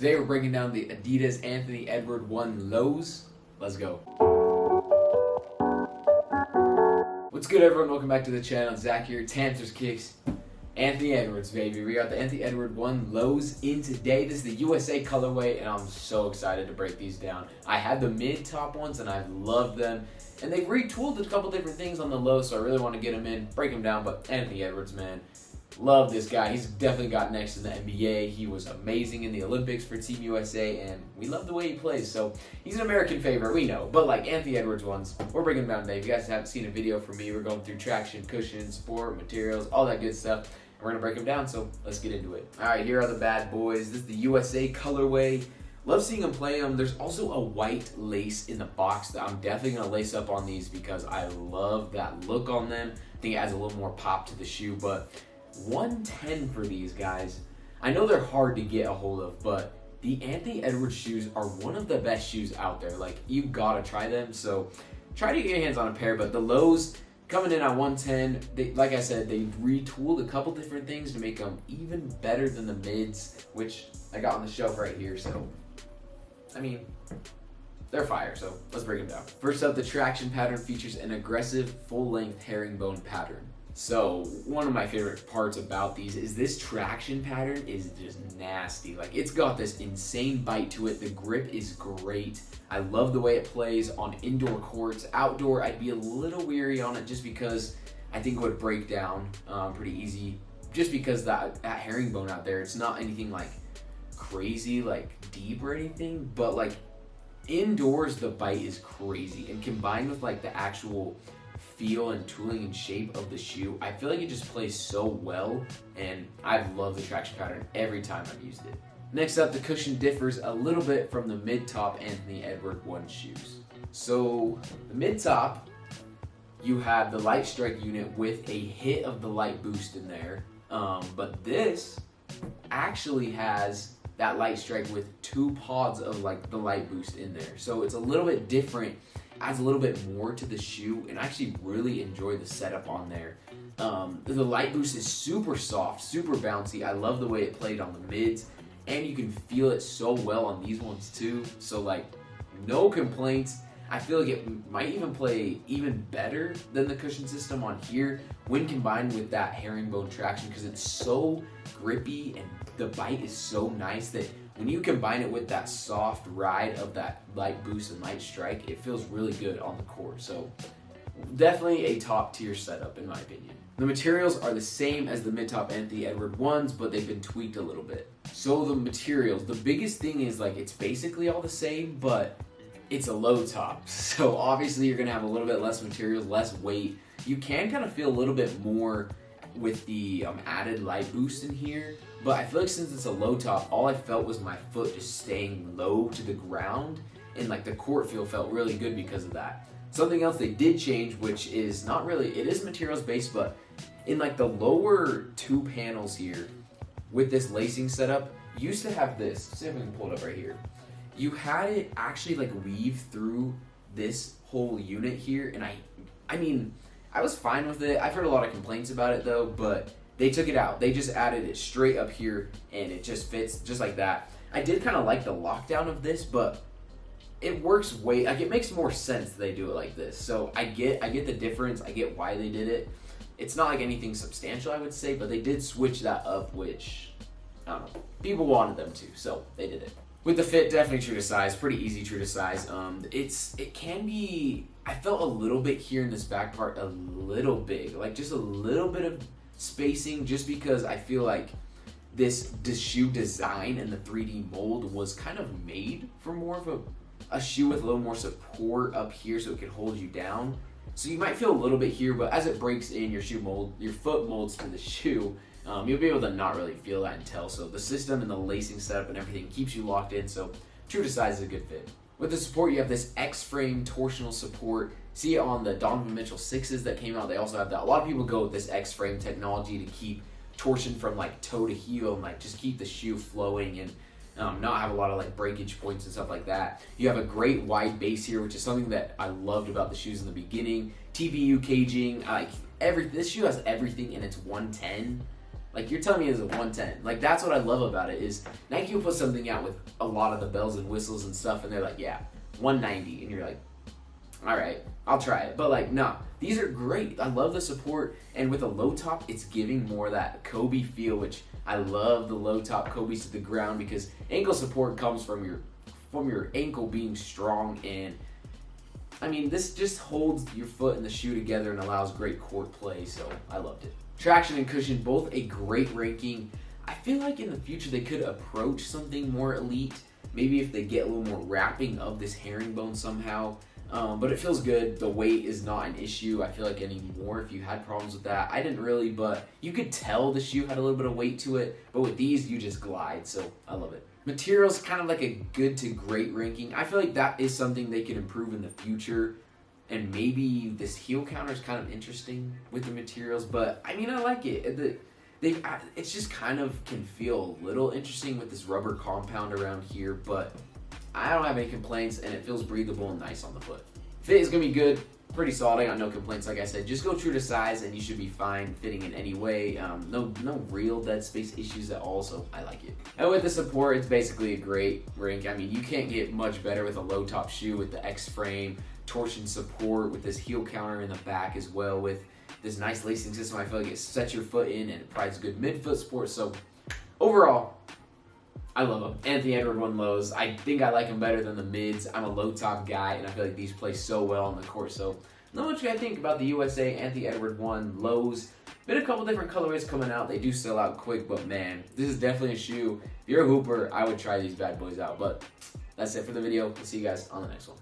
Today we're breaking down the Adidas Anthony Edward 1 lows. Let's go. What's good, everyone? Welcome back to the channel. Zack here, Tamsters Kicks. Anthony Edwards, baby. We got the Anthony Edward 1 lows in today. This is the USA colorway, and I'm so excited to break these down. I had the mid-top ones, and I loved them. And they've retooled a couple different things on the low, so I really want to get them in, break them down. But Anthony Edwards, man. Love this guy. He's definitely got next in the NBA. He was amazing in the Olympics for Team USA, and we love the way he plays. So he's an American favorite, we know. But like Anthony Edwards ones, we're breaking them down today. If you guys haven't seen a video from me, we're going through traction, cushion, sport, materials, all that good stuff. And we're going to break them down, so let's get into it. All right, here are the bad boys. This is the USA colorway. Love seeing them play them. There's also a white lace in the box that I'm definitely going to lace up on these because I love that look on them. I think it adds a little more pop to the shoe, but 110 for these guys. I know they're hard to get a hold of, but the Anthony Edwards shoes are one of the best shoes out there. Like, you gotta try them, so try to get your hands on a pair. But the lows coming in at 110, like I said, they retooled a couple different things to make them even better than the mids, which I got on the shelf right here. So I mean, they're fire, so let's break them down. First up, the traction pattern features an aggressive full-length herringbone pattern. So one of my favorite parts about these is this traction pattern is just nasty. Like, it's got this insane bite to it. The grip is great. I love the way it plays on indoor courts. Outdoor, I'd be a little weary on it just because I think it would break down pretty easy. Just because that herringbone out there, it's not anything like crazy, like deep or anything, but like indoors, the bite is crazy. And combined with like the actual feel and tooling and shape of the shoe, I feel like it just plays so well, and I've loved the traction pattern every time I've used it. Next up, the cushion differs a little bit from the mid-top Anthony Edward 1 shoes. So the mid-top, you have the light strike unit with a hit of the light boost in there, but this actually has that light strike with 2 pods of like the light boost in there. So it's a little bit different, adds a little bit more to the shoe, and I actually really enjoy the setup on there. The light boost is super soft, super bouncy. I love the way it played on the mids, and you can feel it so well on these ones too. So like, no complaints. I feel like it might even play even better than the cushion system on here when combined with that herringbone traction, because it's so grippy and the bite is so nice that when you combine it with that soft ride of that light boost and light strike, it feels really good on the court. So definitely a top tier setup in my opinion. The materials are the same as the mid-top Anthony Edward 1s, but they've been tweaked a little bit. So the materials, the biggest thing is like it's basically all the same, but it's a low top. So obviously you're gonna have a little bit less materials, less weight. You can kind of feel a little bit more with the added light boost in here, but I feel like since it's a low top, all I felt was my foot just staying low to the ground, and like the court feel felt really good because of that. Something else they did change, which is not really, it is materials based, but in like the lower 2 panels here with this lacing setup, you used to have this. Let's see if we can pull it up right here. You had it actually like weave through this whole unit here, and I mean, I was fine with it. I've heard a lot of complaints about it though, but they took it out. They just added it straight up here, and it just fits just like that. I did kind of like the lockdown of this, but it works like it makes more sense that they do it like this. So I get the difference. I get why they did it. It's not like anything substantial, I would say, but they did switch that up, which I don't know. People wanted them to, so they did it. With the fit, definitely true to size, pretty easy true to size. It can be, I felt a little bit here in this back part a little big, like just a little bit of spacing, just because I feel like this shoe design and the 3D mold was kind of made for more of a shoe with a little more support up here so it could hold you down. So you might feel a little bit here, but as it breaks in, your foot molds to the shoe. You'll be able to not really feel that and tell. So the system and the lacing setup and everything keeps you locked in. So true to size is a good fit. With the support, you have this X-frame torsional support. See it on the Donovan Mitchell 6s that came out. They also have that. A lot of people go with this X-frame technology to keep torsion from like toe to heel and like just keep the shoe flowing and not have a lot of like breakage points and stuff like that. You have a great wide base here, which is something that I loved about the shoes in the beginning. TPU caging, this shoe has everything, and it's 110. Like, you're telling me it's a 110. Like, that's what I love about it is Nike will put something out with a lot of the bells and whistles and stuff, and they're like, yeah, 190. And you're like, all right, I'll try it. But, like, no, these are great. I love the support. And with a low top, it's giving more that Kobe feel, which I love the low top Kobe's to the ground because ankle support comes from your ankle being strong. And, I mean, this just holds your foot and the shoe together and allows great court play. So I loved it. Traction and cushion, both a great ranking. I feel like in the future they could approach something more elite. Maybe if they get a little more wrapping of this herringbone somehow. But it feels good. The weight is not an issue, I feel like, anymore. If you had problems with that, I didn't really, but you could tell the shoe had a little bit of weight to it. But with these, you just glide, so I love it. Materials, kind of like a good to great ranking. I feel like that is something they could improve in the future. And maybe this heel counter is kind of interesting with the materials, but I mean, I like it. It's just kind of can feel a little interesting with this rubber compound around here, but I don't have any complaints, and it feels breathable and nice on the foot. Fit is going to be good, pretty solid. I got no complaints, like I said. Just go true to size, and you should be fine fitting in any way. No real dead space issues at all, so I like it. And with the support, it's basically a great rank. I mean, you can't get much better with a low top shoe with the X frame, torsion support, with this heel counter in the back as well, with this nice lacing system. I feel like it sets your foot in and it provides good midfoot support. So overall, I love them. Anthony Edward 1 lows. I think I like them better than the mids. I'm a low top guy, and I feel like these play so well on the court. So not much I think about the USA Anthony Edward 1 lows. Been a couple different colorways coming out. They do sell out quick, but man, this is definitely a shoe. If you're a hooper, I would try these bad boys out. But that's it for the video. We'll see you guys on the next one.